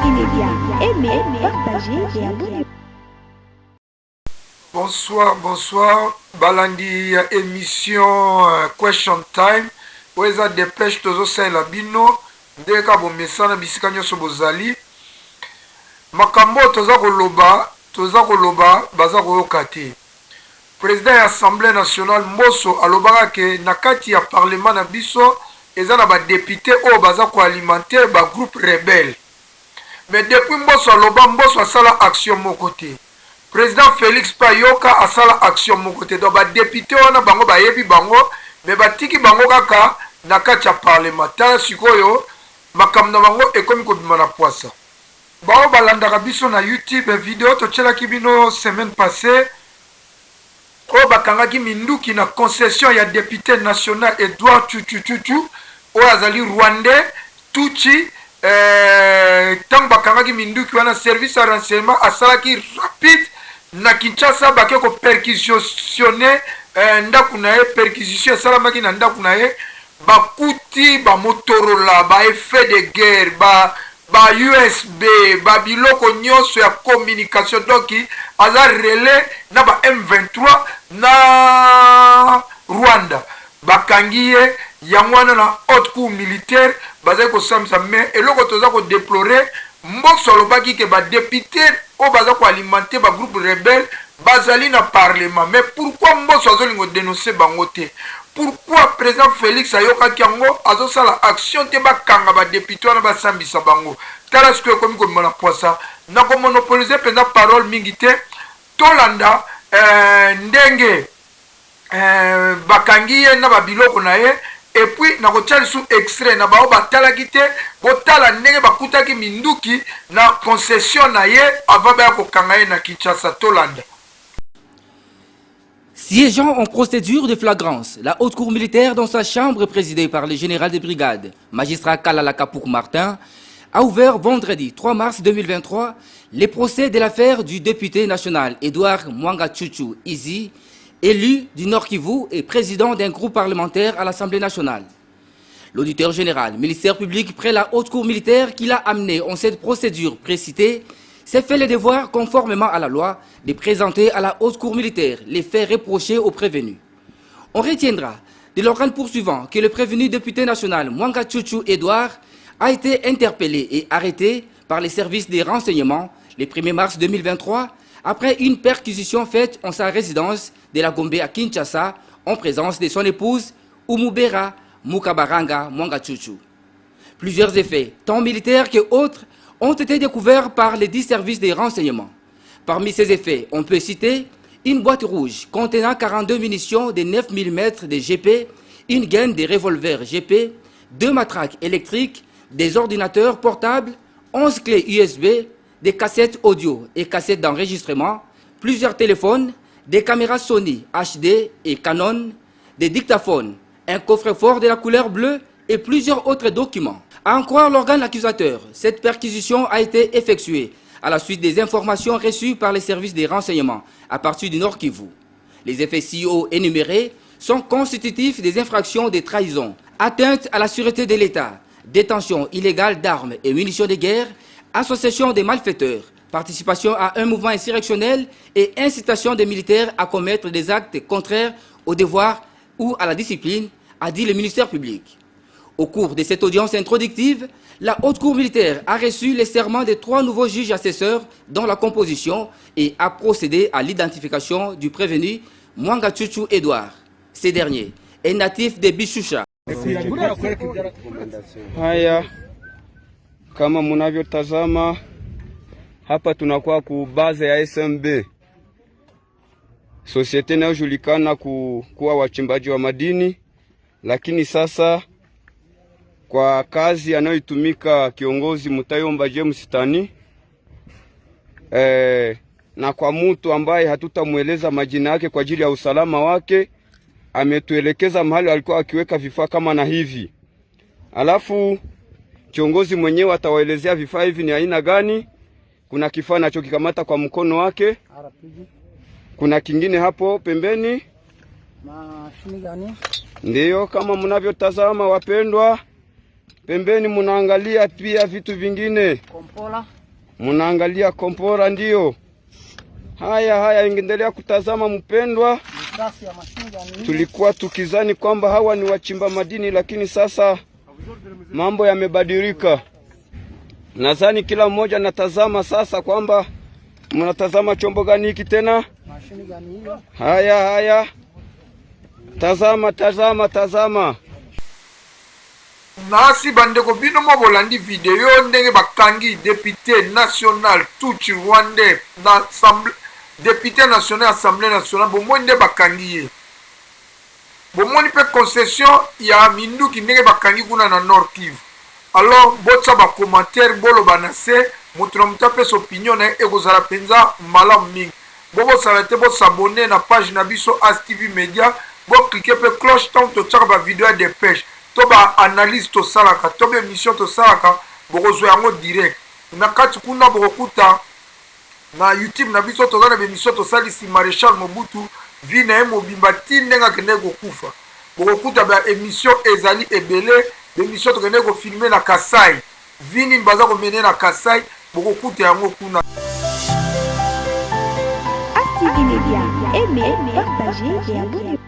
Multimédia. Aimez, partagez et abonnez-vous. Bonsoir. Balandi émission Question Time. Weza dépêche tozo saila bino. Ndeka bo mesana bisika nyoso bozali. Makambo toza koloba baza koyoka te. Président ya Assemblée nationale Mbosso alobaka ke na kati ya parlement na biso eza na ba député o baza ko alimenter ba groupe rebelle. Mais depuis Mbosso asala action moko te. Président Félix Payoka asala action moko te. Donc ba député wana bango ba yebi bango mais batiki bango kaka na kati ya parlement. Tala sikoyo makamna bango ekomi ko bima na poisa. Bao balandaka biso na YouTube vidéo to tshela kibino semaine passée. O bakangaki minduki na concession ya député national Edouard Chuchu o azali Rwandais Tuchi tant bakangaki minduki wana service à renseignement asalaki rapide na Kinshasa bake ko perquisitionner ndaku na ye perquisition salamaki na ndaku na ye bakuti ba Motorola ba effet de guerre ba USB ba biloko nyonso ya communication donc aza relais na ba M23 na Rwanda bakangi ye yangwana na haute cour militaire bazali ko samsa mais eloko toza ko déplorer Mbosso lobaki ke ba député o baza ko alimenter ba groupe rebelle bazali na parlement. Mais pourquoi Mbosso azolingo dénoncer bango te? Pourquoi président Félix ayoka kiango azosala action te bakanga ba député wana basambisa bango? Tala ce que comme na poisa na ko monopoliser président parole mingi te tolanda ndenge bakangi ye na babiloko na ye et puis na kotiali sous extrait na bao batalaki te botala ndenge bakutaki minduki na concession na ye avant ba kokanga ye na Kinshasa tolanda. Siégeant en procédure de flagrance, la haute cour militaire dans sa chambre présidée par le général de brigade, magistrat Kalala Kapouk Martin, a ouvert vendredi 3 mars 2023 les procès de l'affaire du député national Edouard Mwanga Chuchu Izi, élu du Nord Kivu et président d'un groupe parlementaire à l'Assemblée nationale. L'auditeur général, ministère public près la haute cour militaire qui l'a amené en cette procédure précitée, s'est fait le devoir, conformément à la loi, de présenter à la haute cour militaire les faits reprochés aux prévenus. On retiendra de l'organe poursuivant que le prévenu député national Mwanga Chuchu Edouard a été interpellé et arrêté par les services des renseignements le 1er mars 2023 après une perquisition faite en sa résidence de la Gombe à Kinshasa en présence de son épouse Umubera Mukabaranga Mwanga Chuchu. Plusieurs effets, tant militaires que autres, ont été découverts par les 10 services des renseignements. Parmi ces effets, on peut citer une boîte rouge contenant 42 munitions de 9 mm de GP, une gaine de revolvers GP, 2 matraques électriques, des ordinateurs portables, 11 clés USB, des cassettes audio et cassettes d'enregistrement, plusieurs téléphones, des caméras Sony HD et Canon, des dictaphones, un coffre-fort de la couleur bleue et plusieurs autres documents. À en croire l'organe accusateur, cette perquisition a été effectuée à la suite des informations reçues par les services des renseignements à partir du Nord Kivu. Les effets ci-haut énumérés sont constitutifs des infractions de trahison, atteinte à la sûreté de l'État, détention illégale d'armes et munitions de guerre, association des malfaiteurs, participation à un mouvement insurrectionnel et incitation des militaires à commettre des actes contraires au devoir ou à la discipline, a dit le ministère public. Au cours de cette audience introductive, la haute cour militaire a reçu les serments de 3 nouveaux juges assesseurs dans la composition et a procédé à l'identification du prévenu Mwanga Chuchu Edouard. Ce dernier est natif de Bishusha. Haya, kama mnavyotazama hapa tunakuwa ku base ya SMB, societe inayojulikana kuwa wachimbaji wa madini, lakini sasa kwa kazi anayoitumika kiongozi Mutayomba James Tani na kwa mtu ambaye hatutamueleza majina yake kwa ajili ya usalama wake, ametuelekeza mahali alikuwa akiweka vifaa kama na hivi. Alafu kiongozi mwenyewe atawaelezea vifaa hivi ni aina gani. Kuna kifaa anachokikamata kwa mkono wake. Kuna kingine hapo pembeni. Mashini gani? Ndiyo kama mnavyotazama wapendwa. pembeni munaangalia pia vitu vingine. Kompola. Munaangalia kompora ndio. Haya ingendelea kutazama mpendwa. Tulikuwa tukizani kwamba hawa ni wachimba madini, lakini sasa mambo yamebadilika. Nadhani kila mmoja natazama sasa kwamba mnatazama chombo gani hiki tena? Mashini gani hiyo? Haya. Tazama. Nasi bandeko bino mo bolandi video ndenge bakangi député national Tutsi Rwandais d'assemblée député national assemblée nationale bomwende bakangi ye. Bomoni pe concession ya minduki ndenge bakangi kuna na Nord Kivu. Alors botsa ba commentaire bolo banase mutra mutape opinion na ekozala penza malamu mingi. Bobo salate bo s'abonner na page na biso As TV Media, bo cliquer pe cloche tant to tsaka ba video de pêche. To ba analyse to salaka, to be émission to salaka, bokozwa yango direct. Na kati kuna bokokuta na YouTube na biso to na be émission to salisi Maréchal Mobutu vina e mobimba tindenga kende kokufa. Bokokuta ba émission ezali ebele, be émission to kende ko filmer na Kasai. Vini baza ko mener na Kasai, bokokuta yango kuna. As TV Media, aimez, partagez et abonnez-vous.